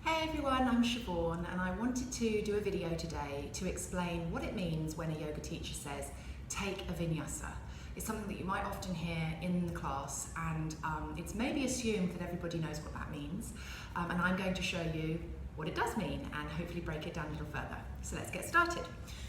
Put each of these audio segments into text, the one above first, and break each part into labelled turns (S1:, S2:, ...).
S1: Hey everyone, I'm Siobhan and I wanted to do a video today to explain what it means when a yoga teacher says, take a vinyasa. It's something that you might often hear in the class and it's maybe assumed that everybody knows what that means. And I'm going to show you what it does mean and hopefully break it down a little further. So let's get started.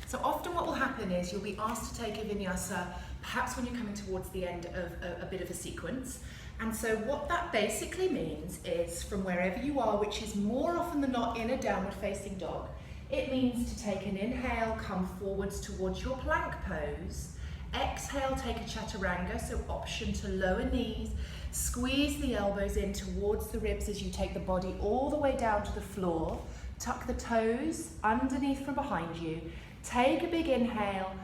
S1: So often what will happen is you'll be asked to take a vinyasa, perhaps when you're coming towards the end of a bit of a sequence. And so what that basically means is from wherever you are, which is more often than not in a downward facing dog, it means to take an inhale, come forwards towards your plank pose. Exhale, take a chaturanga, so option to lower knees, squeeze the elbows in towards the ribs as you take the body all the way down to the floor. Tuck the toes underneath from behind you. Take a big inhale,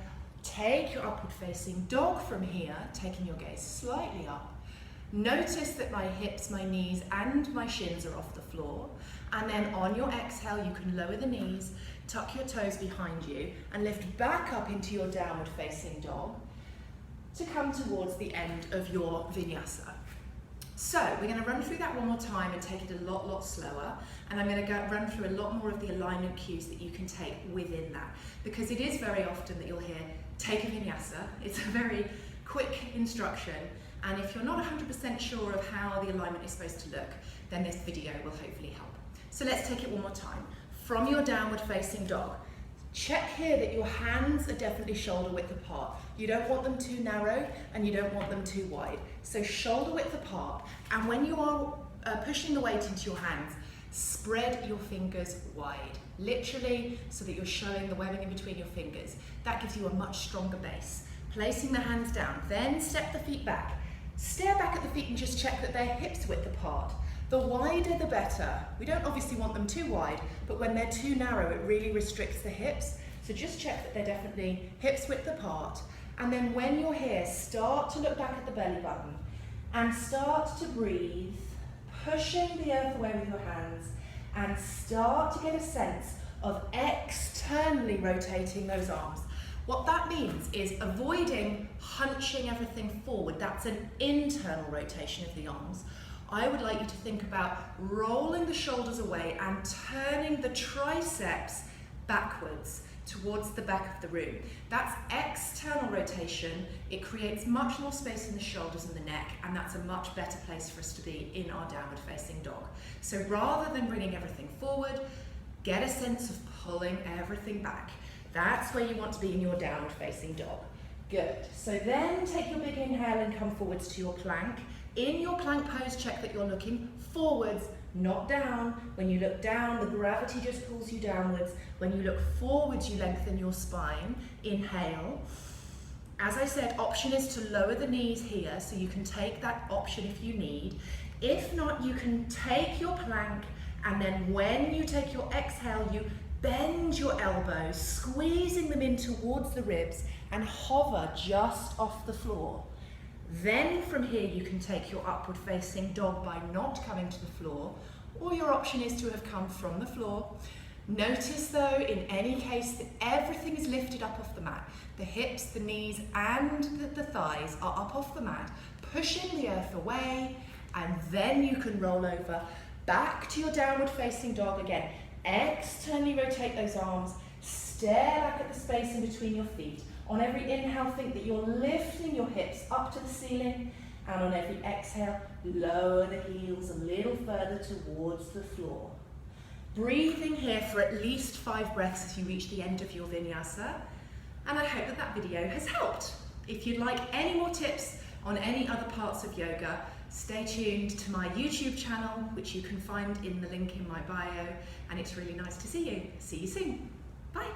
S1: take your upward facing dog from here, taking your gaze slightly up. Notice that my hips, my knees and my shins are off the floor, and then on your exhale you can lower the knees, tuck your toes behind you and lift back up into your downward facing dog to come towards the end of your vinyasa. So we're going to run through that one more time and take it a lot slower, and I'm going to run through a lot more of the alignment cues that you can take within that, because it is very often that you'll hear take a vinyasa. It's a very quick instruction. And if you're not 100% sure of how the alignment is supposed to look, then this video will hopefully help. So let's take it one more time. From your downward facing dog, check here that your hands are definitely shoulder width apart. You don't want them too narrow and you don't want them too wide. So shoulder width apart, and when you are pushing the weight into your hands, spread your fingers wide, literally, so that you're showing the webbing in between your fingers. That gives you a much stronger base. Placing the hands down, then step the feet back. Stare back at the feet and just check that they're hips width apart. The wider the better. We don't obviously want them too wide, but when they're too narrow it really restricts the hips. So just check that they're definitely hips width apart. And then when you're here, start to look back at the belly button and start to breathe, pushing the earth away with your hands, and start to get a sense of externally rotating those arms. What that means is avoiding hunching everything forward. That's an internal rotation of the arms. I would like you to think about rolling the shoulders away and turning the triceps backwards towards the back of the room. That's external rotation. It creates much more space in the shoulders and the neck, and that's a much better place for us to be in our downward facing dog. So rather than bringing everything forward, get a sense of pulling everything back. That's where you want to be in your downward facing dog. Good. So then take your big inhale and come forwards to your plank. In your plank pose, check that you're looking forwards, not down. When you look down, the gravity just pulls you downwards. When you look forwards, you lengthen your spine. Inhale. As I said, option is to lower the knees here, so you can take that option if you need. If not, you can take your plank, and then when you take your exhale, you bend your elbows, squeezing them in towards the ribs, and hover just off the floor. Then from here you can take your upward facing dog by not coming to the floor, or your option is to have come from the floor. Notice though, in any case, that everything is lifted up off the mat. The hips, the knees and the thighs are up off the mat, pushing the earth away, and then you can roll over back to your downward facing dog again. Externally rotate those arms, stare back at the space in between your feet. On every inhale, think that you're lifting your hips up to the ceiling, and on every exhale, lower the heels a little further towards the floor. Breathing here for at least 5 breaths as you reach the end of your vinyasa, and I hope that that video has helped. If you'd like any more tips on any other parts of yoga, stay tuned to my YouTube channel, which you can find in the link in my bio, and it's really nice to see you. See you soon. Bye.